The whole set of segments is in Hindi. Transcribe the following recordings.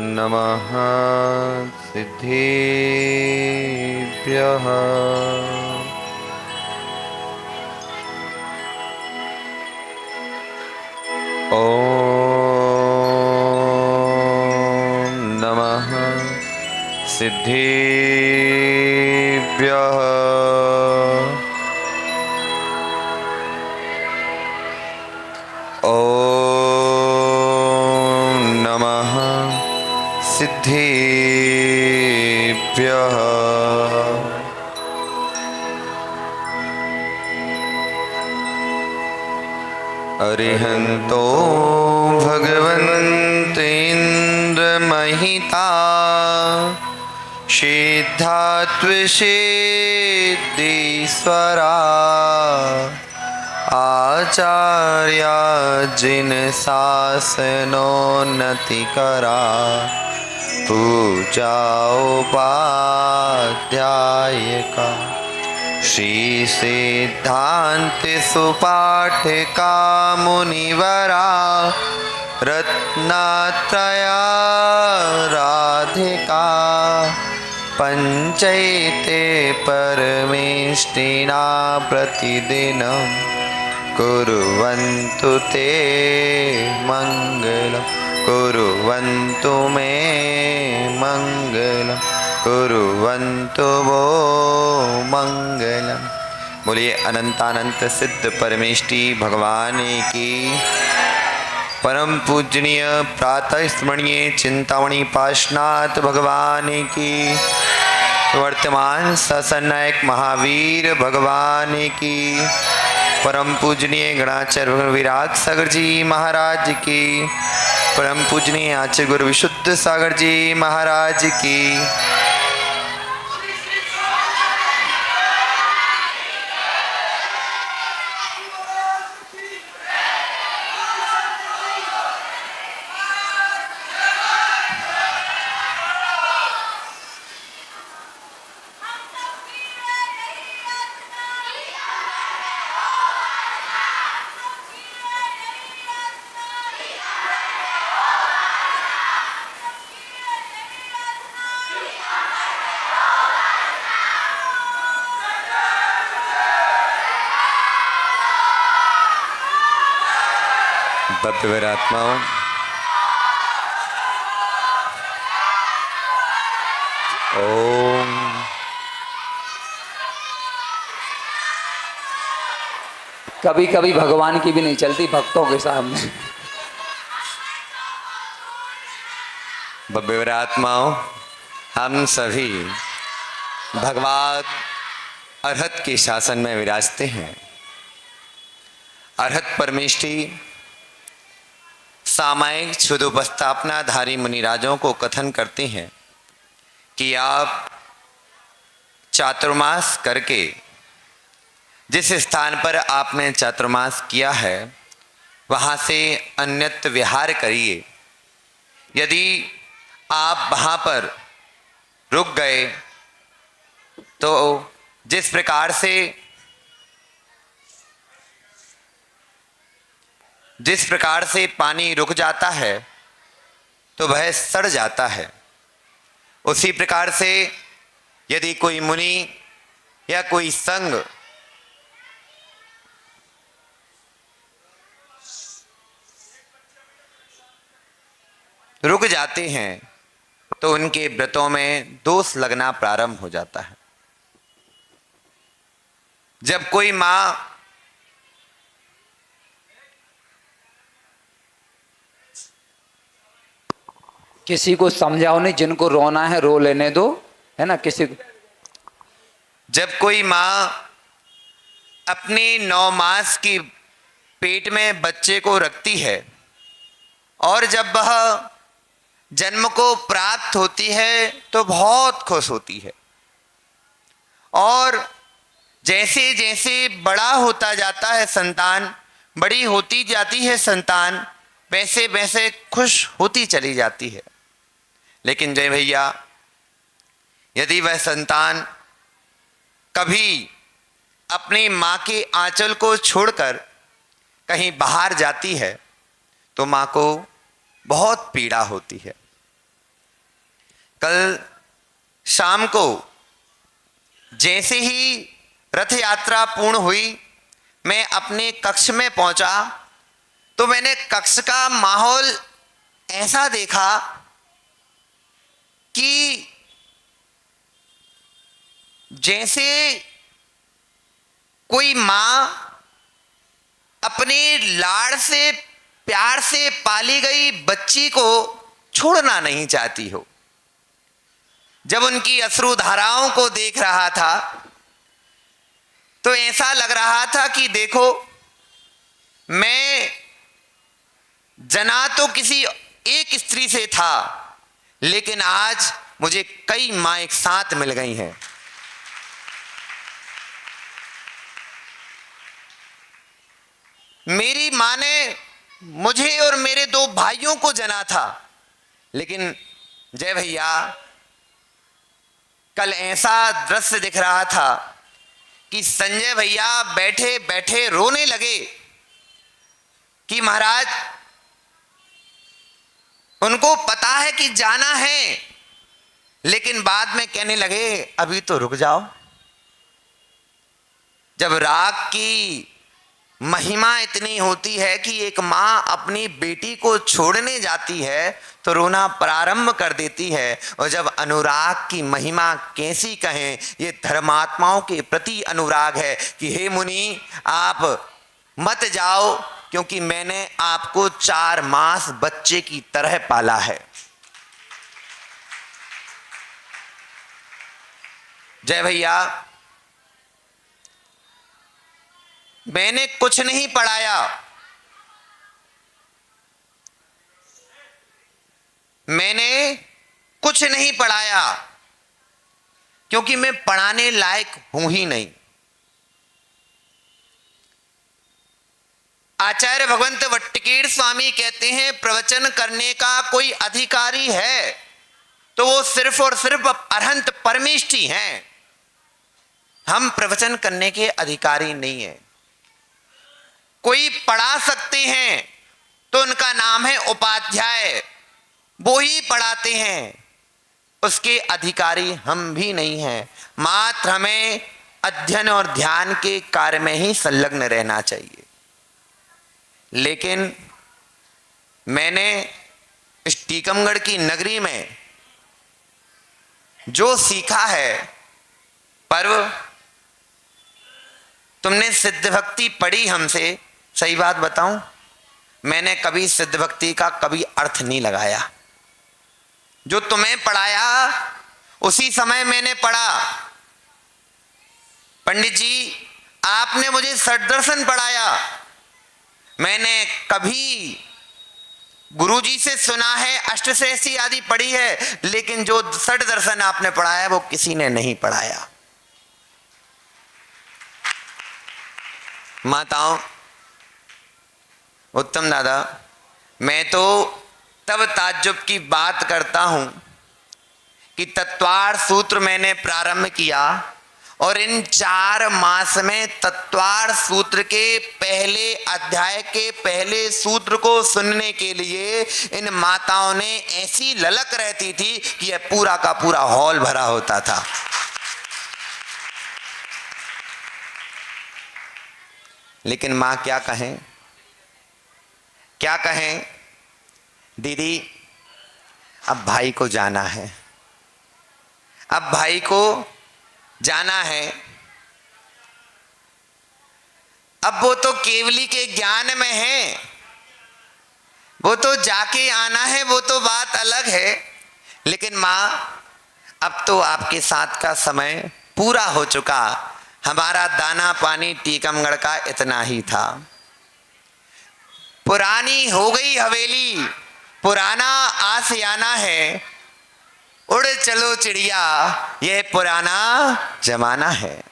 नमः सिद्धेभ्यः। ॐ नमः सिद्धेभ्यः। ॐ नमः सिद्धेभ्यः। अरिहन्तो भगवन्तेन्द्रमहिता सिद्धात्वसिद्धीश्वरा आचार्या जिन शासनोन्नतिकरा पूजा उपाध्यायका श्री सिद्धांत सुपाठका मुनिवरा रत्नात्रया राधिका पंचैते परमेष्टिना प्रतिदिनं कुर्वन्तु ते मंगलम् कुर्वन्तु मे मंगलम् कुर्वन्तु वो मंगलम्। बोलिए अनंतानंत सिद्ध परमेष्टि भगवान की। परम पूजनीय प्रातः स्मरणीय चिंतामणि पाशनाथ भगवान की। वर्तमान ससनायक महावीर भगवान की। परम पूजनीय गणाचार्य विराट सागर जी महाराज की। परम पूजनीय आचार्य गुरु विशुद्ध सागर जी महाराज की। भव्य आत्माओं, ओम कभी कभी भगवान की भी नहीं चलती भक्तों के सामने। भव्य आत्माओं, हम सभी भगवान अरहत के शासन में विराजते हैं। अरहत परमेष्टि सामायिक क्षुदोपस्थापनाधारी मुनिराजों को कथन करते हैं कि आप चातुर्मास करके जिस स्थान पर आपने चातुर्मास किया है वहाँ से अन्यत्र विहार करिए। यदि आप वहाँ पर रुक गए तो जिस प्रकार से पानी रुक जाता है तो वह सड़ जाता है, उसी प्रकार से यदि कोई मुनि या कोई संघ रुक जाते हैं तो उनके व्रतों में दोष लगना प्रारंभ हो जाता है। जब कोई माँ किसी को समझाओ नहीं, जिनको रोना है रो लेने दो, है ना। जब कोई माँ अपने 9 मास की पेट में बच्चे को रखती है और जब वह जन्म को प्राप्त होती है तो बहुत खुश होती है, और जैसे जैसे बड़ा होता जाता है संतान, बड़ी होती जाती है संतान, वैसे वैसे खुश होती चली जाती है। लेकिन जय भैया, यदि वह संतान कभी अपनी माँ के आंचल को छोड़कर कहीं बाहर जाती है तो माँ को बहुत पीड़ा होती है। कल शाम को जैसे ही रथ यात्रा पूर्ण हुई, मैं अपने कक्ष में पहुंचा तो मैंने कक्ष का माहौल ऐसा देखा कि जैसे कोई मां अपने लाड़ से प्यार से पाली गई बच्ची को छोड़ना नहीं चाहती हो। जब उनकी अश्रु धाराओं को देख रहा था तो ऐसा लग रहा था कि देखो, मैं जना तो किसी एक स्त्री से था, लेकिन आज मुझे कई मां एक साथ मिल गई हैं। मेरी मां ने मुझे और मेरे 2 भाइयों को जना था, लेकिन जय भैया, कल ऐसा दृश्य दिख रहा था कि संजय भैया बैठे बैठे रोने लगे कि महाराज, उनको पता है कि जाना है, लेकिन बाद में कहने लगे अभी तो रुक जाओ। जब राग की महिमा इतनी होती है कि एक मां अपनी बेटी को छोड़ने जाती है तो रोना प्रारंभ कर देती है, और जब अनुराग की महिमा कैसी कहें, ये धर्मात्माओं के प्रति अनुराग है कि हे मुनि, आप मत जाओ, क्योंकि मैंने आपको 4 मास बच्चे की तरह पाला है। जय भैया, मैंने कुछ नहीं पढ़ाया, मैंने कुछ नहीं पढ़ाया, क्योंकि मैं पढ़ाने लायक हूं ही नहीं। आचार्य भगवंत वट्टिकेर स्वामी कहते हैं, प्रवचन करने का कोई अधिकारी है तो वो सिर्फ और सिर्फ अरहंत परमेष्ठी हैं। हम प्रवचन करने के अधिकारी नहीं है। कोई पढ़ा सकते हैं तो उनका नाम है उपाध्याय, वो ही पढ़ाते हैं, उसके अधिकारी हम भी नहीं हैं। मात्र हमें अध्ययन और ध्यान के कार्य में ही संलग्न रहना चाहिए। लेकिन मैंने इस टीकमगढ़ की नगरी में जो सीखा है, पर्व, तुमने सिद्ध भक्ति पढ़ी हमसे, सही बात बताऊं, मैंने कभी सिद्ध भक्ति का कभी अर्थ नहीं लगाया। जो तुम्हें पढ़ाया उसी समय मैंने पढ़ा। पंडित जी, आपने मुझे षट दर्शन पढ़ाया, मैंने कभी गुरुजी से सुना है, अष्टशैसी आदि पढ़ी है, लेकिन जो षट दर्शन आपने पढ़ाया वो किसी ने नहीं पढ़ाया। माताओं, उत्तम दादा, मैं तो तब ताज्जुब की बात करता हूं कि तत्वार सूत्र मैंने प्रारंभ किया और इन 4 मास में तत्वार सूत्र के पहले अध्याय के पहले सूत्र को सुनने के लिए इन माताओं ने ऐसी ललक रहती थी कि यह पूरा का पूरा हॉल भरा होता था। लेकिन मां क्या कहें, क्या कहें, दीदी अब भाई को जाना है, अब भाई को जाना है। अब वो तो केवली के ज्ञान में है, वो तो जाके आना है, वो तो बात अलग है। लेकिन मां, अब तो आपके साथ का समय पूरा हो चुका, हमारा दाना पानी टीकमगढ़ का इतना ही था। पुरानी हो गई हवेली, पुराना आसियाना है, उड़ चलो चिड़िया, यह पुराना जमाना है।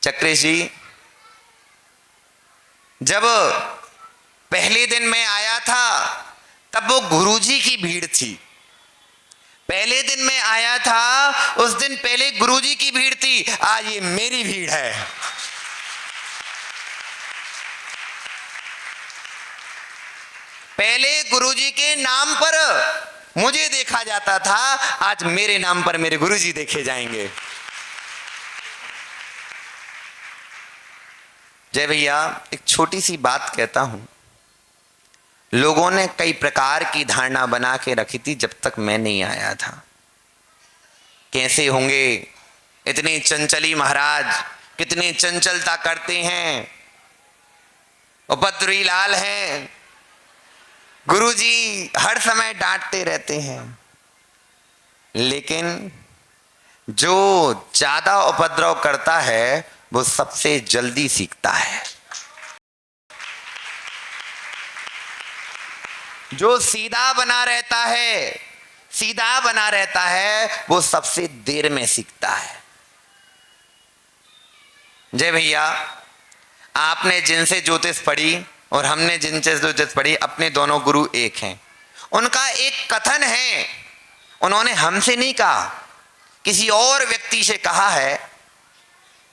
चक्रेश जी, जब पहले दिन मैं आया था तब वो गुरुजी की भीड़ थी। पहले दिन मैं आया था, उस दिन पहले गुरुजी की भीड़ थी, आज ये मेरी भीड़ है। पहले गुरुजी के नाम पर मुझे देखा जाता था, आज मेरे नाम पर मेरे गुरुजी देखे जाएंगे। जय भैया, एक छोटी सी बात कहता हूं। लोगों ने कई प्रकार की धारणा बना के रखी थी जब तक मैं नहीं आया था। कैसे होंगे इतनी चंचली महाराज, कितनी चंचलता करते हैं, उपद्रवी लाल हैं, गुरुजी हर समय डांटते रहते हैं। लेकिन जो ज्यादा उपद्रव करता है वो सबसे जल्दी सीखता है। जो सीधा बना रहता है, सीधा बना रहता है, वो सबसे देर में सीखता है। जय भैया, आपने जिनसे ज्योतिष पढ़ी और हमने जिनसे ज्योतिष पढ़ी, अपने दोनों गुरु एक हैं। उनका एक कथन है, उन्होंने हमसे नहीं कहा, किसी और व्यक्ति से कहा है।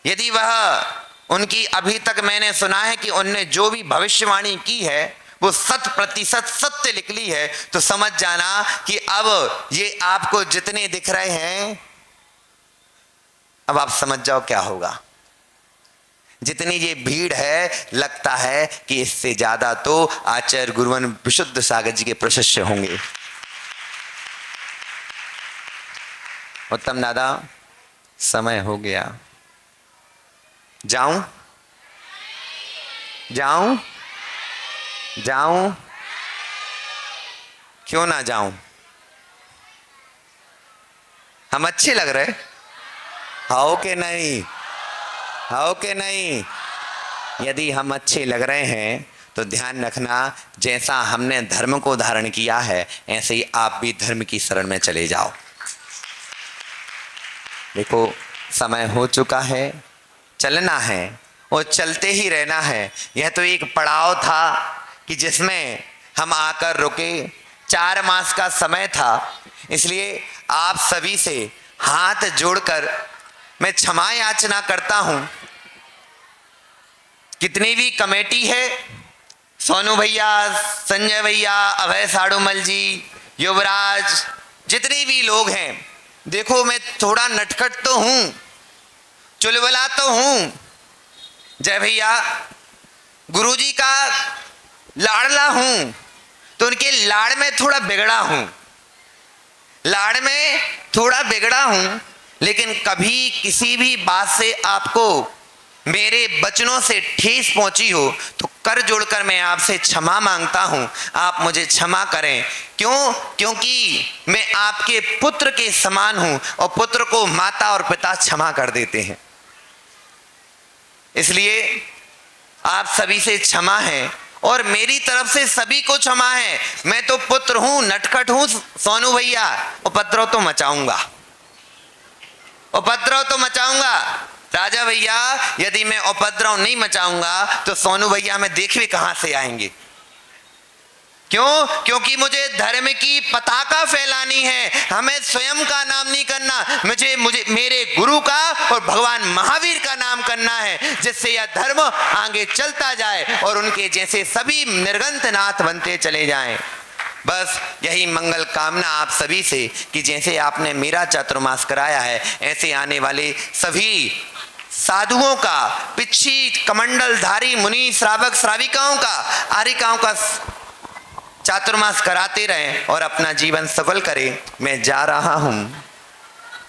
यदि वह उनकी, अभी तक मैंने सुना है कि उनने जो भी भविष्यवाणी की है वो 100% सत्य निकली है, तो समझ जाना कि अब ये आपको जितने दिख रहे हैं, अब आप समझ जाओ क्या होगा। जितनी ये भीड़ है, लगता है कि इससे ज्यादा तो आचार्य गुरुवन विशुद्ध सागर जी के प्रशिष्य होंगे। उत्तम दादा, समय हो गया, जाऊं जाऊं जाऊं? क्यों ना जाऊं? हम अच्छे लग रहे? आओ के नहीं? आओ के नहीं? यदि हम अच्छे लग रहे हैं तो ध्यान रखना, जैसा हमने धर्म को धारण किया है ऐसे ही आप भी धर्म की शरण में चले जाओ। देखो, समय हो चुका है, चलना है और चलते ही रहना है। यह तो एक पड़ाव था कि जिसमें हम आकर रुके। 4 मास का समय था, इसलिए आप सभी से हाथ जोड़कर मैं क्षमा याचना करता हूं। कितनी भी कमेटी है, सोनू भैया, संजय भैया, अभय साड़ूमल जी, युवराज, जितने भी लोग हैं, देखो मैं थोड़ा नटखट तो हूं, चुलबुला तो हूं। जय भैया, गुरुजी का लाड़ला हूं, तो उनके लाड़ में थोड़ा बिगड़ा हूं, लाड़ में थोड़ा बिगड़ा हूं। लेकिन कभी किसी भी बात से आपको मेरे वचनों से ठेस पहुंची हो तो कर जोड़कर मैं आपसे क्षमा मांगता हूं। आप मुझे क्षमा करें। क्यों? क्योंकि मैं आपके पुत्र के समान हूं और पुत्र को माता और पिता क्षमा कर देते हैं। इसलिए आप सभी से क्षमा है और मेरी तरफ से सभी को क्षमा है। मैं तो पुत्र हूं, नटखट हूं सोनू भैया, उपद्रव तो मचाऊंगा, उपद्रव तो मचाऊंगा। राजा भैया, यदि मैं उपद्रव नहीं मचाऊंगा तो सोनू भैया में देख भी कहां से आएंगे। क्यों? क्योंकि मुझे धर्म की पताका फैलानी है। हमें स्वयं का नाम नहीं करना, मुझे मेरे गुरु का और भगवान महावीर का नाम करना है, जिससे यह धर्म आगे चलता जाए और उनके जैसे सभी निर्गंत नाथ बनते चले जाएं। बस यही मंगल कामना आप सभी से कि जैसे आपने मेरा चातुर्मास कराया है, ऐसे आने वाले सभी साधुओं का, पिच्छी कमंडलधारी मुनि श्रावक श्राविकाओं का, आरिकाओं का चातुर्मास कराते रहें और अपना जीवन सफल करें। मैं जा रहा हूं,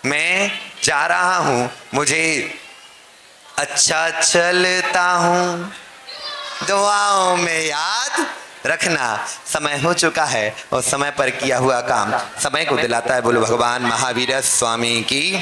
मैं जा रहा हूं, मुझे अच्छा चलता हूं, दुआओं में याद रखना। समय हो चुका है और समय पर किया हुआ काम समय को दिलाता है। बोलो भगवान महावीर स्वामी की।